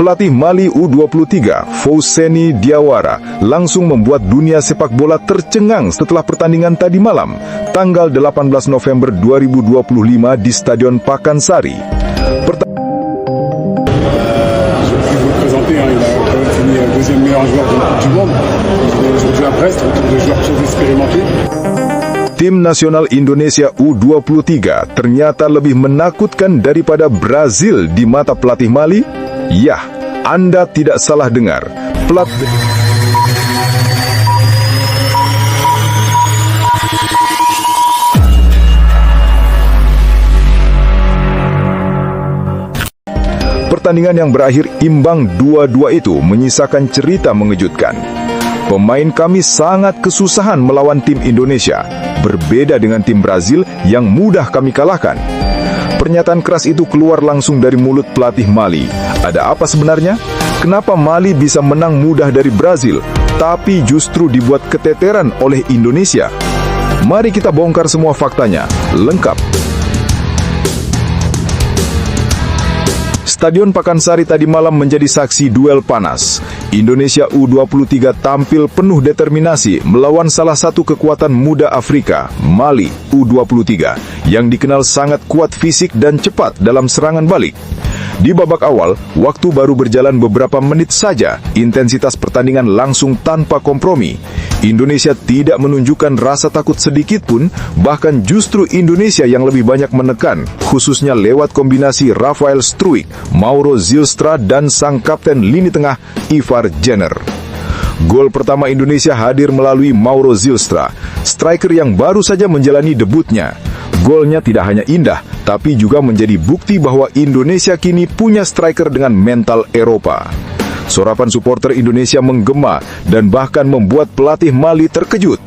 Pelatih Mali U23, Fousseni Diawara, langsung membuat dunia sepak bola tercengang setelah pertandingan tadi malam, tanggal 18 November 2025 di Stadion Pakansari. Tim nasional Indonesia U23 ternyata lebih menakutkan daripada Brazil di mata pelatih Mali. Yah, Anda tidak salah dengar. Pertandingan yang berakhir imbang 2-2 itu menyisakan cerita mengejutkan. Pemain kami sangat kesusahan melawan tim Indonesia, berbeda dengan tim Brazil yang mudah kami kalahkan. Pernyataan keras itu keluar langsung dari mulut pelatih Mali. Ada apa sebenarnya? Kenapa Mali bisa menang mudah dari Brazil, tapi justru dibuat keteteran oleh Indonesia? Mari kita bongkar semua faktanya, lengkap. Stadion Pakansari tadi malam menjadi saksi duel panas. Indonesia U23 tampil penuh determinasi melawan salah satu kekuatan muda Afrika, Mali U23, yang dikenal sangat kuat fisik dan cepat dalam serangan balik. Di babak awal, waktu baru berjalan beberapa menit saja, intensitas pertandingan langsung tanpa kompromi. Indonesia tidak menunjukkan rasa takut sedikit pun, bahkan justru Indonesia yang lebih banyak menekan, khususnya lewat kombinasi Rafael Struijk, Mauro Zylstra, dan sang kapten lini tengah Ivar Jenner. Gol pertama Indonesia hadir melalui Mauro Zylstra, striker yang baru saja menjalani debutnya. Golnya tidak hanya indah, tapi juga menjadi bukti bahwa Indonesia kini punya striker dengan mental Eropa. Sorapan supporter Indonesia menggema dan bahkan membuat pelatih Mali terkejut.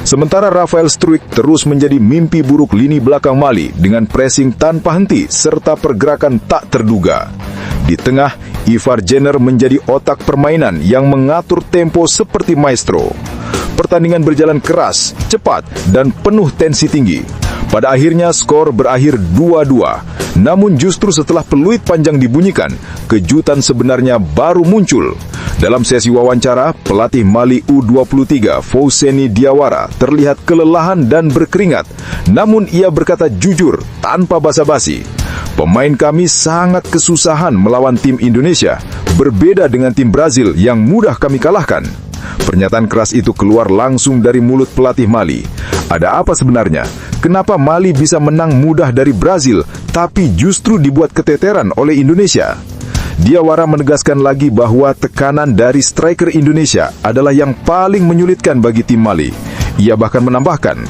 Sementara Rafael Struijk terus menjadi mimpi buruk lini belakang Mali dengan pressing tanpa henti serta pergerakan tak terduga. Di tengah, Ivar Jenner menjadi otak permainan yang mengatur tempo seperti maestro. Pertandingan berjalan keras, cepat, dan penuh tensi tinggi. Pada akhirnya skor berakhir 2-2. Namun justru setelah peluit panjang dibunyikan, kejutan sebenarnya baru muncul. Dalam sesi wawancara, pelatih Mali U23 Fousseni Diawara terlihat kelelahan dan berkeringat. Namun ia berkata jujur, tanpa basa-basi. Pemain kami sangat kesusahan melawan tim Indonesia, berbeda dengan tim Brazil yang mudah kami kalahkan. Pernyataan keras itu keluar langsung dari mulut pelatih Mali. Ada apa sebenarnya? Kenapa Mali bisa menang mudah dari Brazil, tapi justru dibuat keteteran oleh Indonesia? Diawara menegaskan lagi bahwa tekanan dari striker Indonesia adalah yang paling menyulitkan bagi tim Mali. Ia bahkan menambahkan,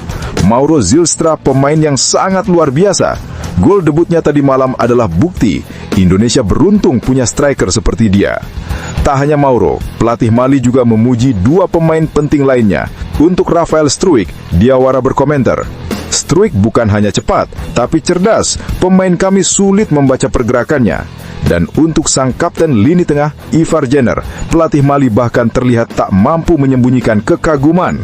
Mauro Zylstra pemain yang sangat luar biasa. Gol debutnya tadi malam adalah bukti Indonesia beruntung punya striker seperti dia. Tak hanya Mauro, pelatih Mali juga memuji dua pemain penting lainnya. Untuk Rafael Struijk, Diawara berkomentar, Struijk bukan hanya cepat, tapi cerdas. Pemain kami sulit membaca pergerakannya. Dan untuk sang kapten lini tengah, Ivar Jenner, pelatih Mali bahkan terlihat tak mampu menyembunyikan kekaguman.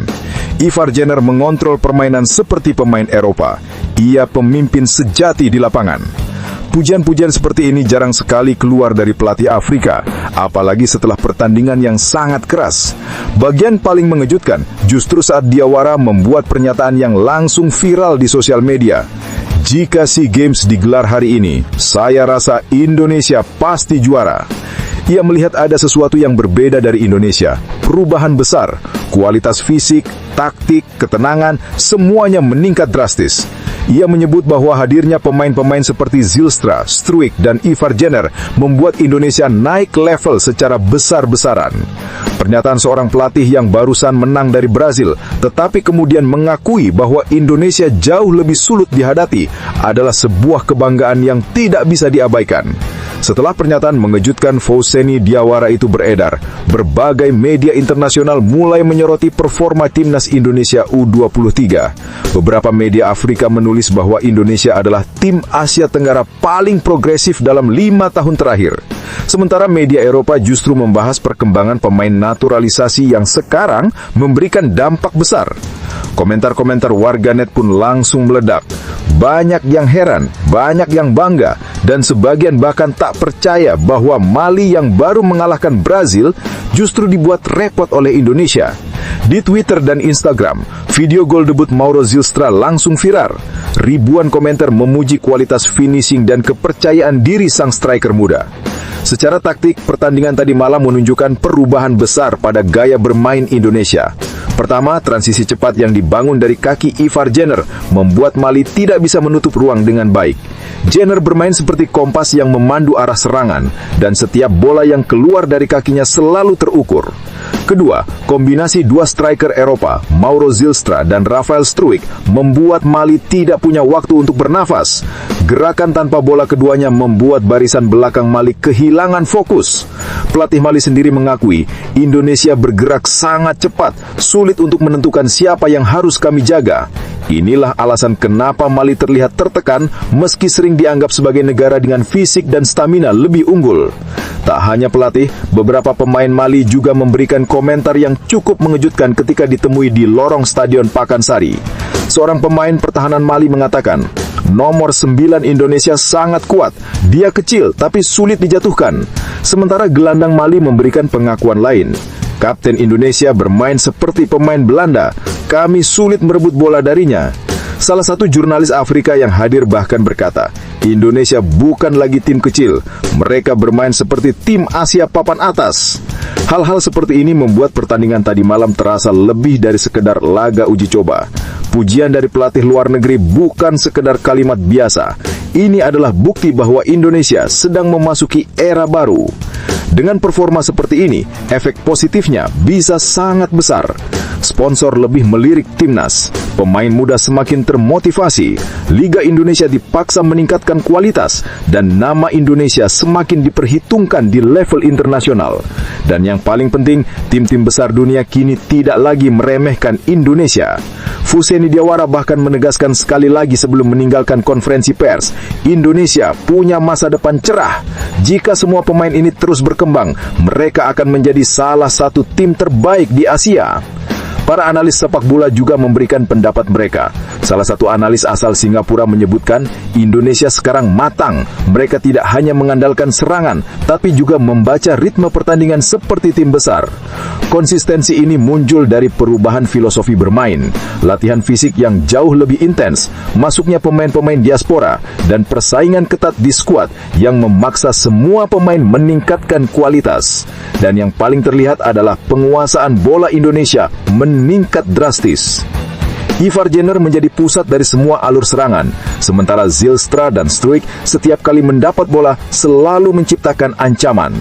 Ivar Jenner mengontrol permainan seperti pemain Eropa. Ia pemimpin sejati di lapangan. Pujian-pujian seperti ini jarang sekali keluar dari pelatih Afrika, apalagi setelah pertandingan yang sangat keras. Bagian paling mengejutkan justru saat Diawara membuat pernyataan yang langsung viral di sosial media. Jika SEA Games digelar hari ini, saya rasa Indonesia pasti juara. Ia melihat ada sesuatu yang berbeda dari Indonesia. Perubahan besar, kualitas fisik, taktik, ketenangan, semuanya meningkat drastis. Ia menyebut bahwa hadirnya pemain-pemain seperti Zylstra, Struijk, dan Ivar Jenner membuat Indonesia naik level secara besar-besaran. Pernyataan seorang pelatih yang barusan menang dari Brazil, tetapi kemudian mengakui bahwa Indonesia jauh lebih sulit dihadapi, adalah sebuah kebanggaan yang tidak bisa diabaikan. Setelah pernyataan mengejutkan Fousseni Diawara itu beredar, berbagai media internasional mulai menyoroti performa timnas Indonesia U23. Beberapa media Afrika menulis bahwa Indonesia adalah tim Asia Tenggara paling progresif dalam 5 tahun terakhir. Sementara media Eropa justru membahas perkembangan pemain naturalisasi yang sekarang memberikan dampak besar. Komentar-komentar warganet pun langsung meledak. Banyak yang heran, banyak yang bangga, dan sebagian bahkan tak percaya bahwa Mali yang baru mengalahkan Brazil justru dibuat repot oleh Indonesia. Di Twitter dan Instagram, video gol debut Mauro Zylstra langsung viral. Ribuan komentar memuji kualitas finishing dan kepercayaan diri sang striker muda. Secara taktik, pertandingan tadi malam menunjukkan perubahan besar pada gaya bermain Indonesia. Pertama, transisi cepat yang dibangun dari kaki Ivar Jenner membuat Mali tidak bisa menutup ruang dengan baik. Jenner bermain seperti kompas yang memandu arah serangan, dan setiap bola yang keluar dari kakinya selalu terukur. Kedua, kombinasi dua striker Eropa, Mauro Zylstra dan Rafael Struijk, membuat Mali tidak punya waktu untuk bernafas. Gerakan tanpa bola keduanya membuat barisan belakang Mali kehilangan fokus. Pelatih Mali sendiri mengakui, Indonesia bergerak sangat cepat, sulit untuk menentukan siapa yang harus kami jaga. Inilah alasan kenapa Mali terlihat tertekan meski sering dianggap sebagai negara dengan fisik dan stamina lebih unggul. Tak hanya pelatih, beberapa pemain Mali juga memberikan komentar yang cukup mengejutkan ketika ditemui di lorong Stadion Pakansari. Seorang pemain pertahanan Mali mengatakan, nomor 9 Indonesia sangat kuat, dia kecil tapi sulit dijatuhkan. Sementara gelandang Mali memberikan pengakuan lain. Kapten Indonesia bermain seperti pemain Belanda, kami sulit merebut bola darinya. Salah satu jurnalis Afrika yang hadir bahkan berkata, Indonesia bukan lagi tim kecil, mereka bermain seperti tim Asia papan atas. Hal-hal seperti ini membuat pertandingan tadi malam terasa lebih dari sekedar laga uji coba. Pujian dari pelatih luar negeri bukan sekedar kalimat biasa. Ini adalah bukti bahwa Indonesia sedang memasuki era baru. Dengan performa seperti ini, efek positifnya bisa sangat besar. Sponsor lebih melirik timnas, pemain muda semakin termotivasi, Liga Indonesia dipaksa meningkatkan kualitas, dan nama Indonesia semakin diperhitungkan di level internasional. Dan yang paling penting, tim-tim besar dunia kini tidak lagi meremehkan Indonesia. Fuseni Diawara bahkan menegaskan sekali lagi sebelum meninggalkan konferensi pers, Indonesia punya masa depan cerah. Jika semua pemain ini terus berkembang, mereka akan menjadi salah satu tim terbaik di Asia. Para analis sepak bola juga memberikan pendapat mereka. Salah satu analis asal Singapura menyebutkan, Indonesia sekarang matang. Mereka tidak hanya mengandalkan serangan, tapi juga membaca ritme pertandingan seperti tim besar. Konsistensi ini muncul dari perubahan filosofi bermain, latihan fisik yang jauh lebih intens, masuknya pemain-pemain diaspora, dan persaingan ketat di skuad yang memaksa semua pemain meningkatkan kualitas. Dan yang paling terlihat adalah penguasaan bola Indonesia meningkat drastis. Ivar Jenner menjadi pusat dari semua alur serangan, sementara Zylstra dan Struijk setiap kali mendapat bola selalu menciptakan ancaman.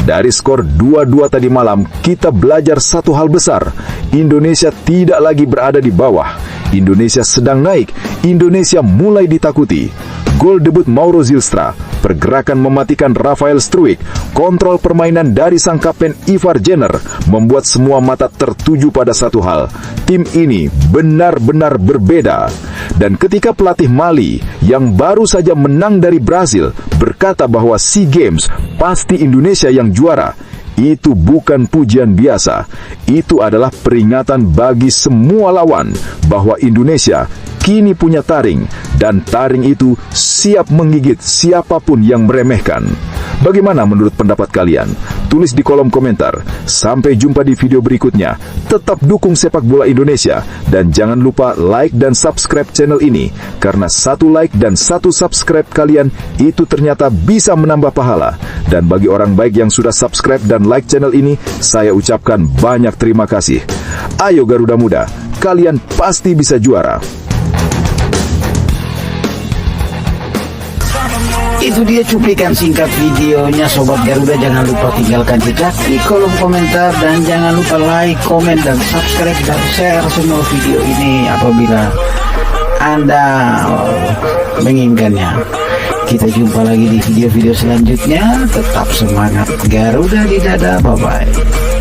Dari skor 2-2 tadi malam, kita belajar satu hal besar. Indonesia tidak lagi berada di bawah. Indonesia sedang naik. Indonesia mulai ditakuti. Gol debut Mauro Zylstra, pergerakan mematikan Rafael Struijk, kontrol permainan dari sang kapten Ivar Jenner membuat semua mata tertuju pada satu hal. Tim ini benar-benar berbeda. Dan ketika pelatih Mali yang baru saja menang dari Brazil berkata bahwa SEA Games pasti Indonesia yang juara, itu bukan pujian biasa. Itu adalah peringatan bagi semua lawan bahwa Indonesia kini punya taring, dan taring itu siap menggigit siapapun yang meremehkan. Bagaimana menurut pendapat kalian? Tulis di kolom komentar. Sampai jumpa di video berikutnya. Tetap dukung sepak bola Indonesia, dan jangan lupa like dan subscribe channel ini, karena satu like dan satu subscribe kalian itu ternyata bisa menambah pahala. Dan bagi orang baik yang sudah subscribe dan like channel ini, saya ucapkan banyak terima kasih. Ayo Garuda Muda, kalian pasti bisa juara. Itu dia cuplikan singkat videonya Sobat Garuda. Jangan lupa tinggalkan jejak di kolom komentar, dan jangan lupa like, komen, dan subscribe dan share semua video ini apabila Anda menginginkannya. Kita jumpa lagi di video-video selanjutnya. Tetap semangat Garuda di dada. Bye-bye.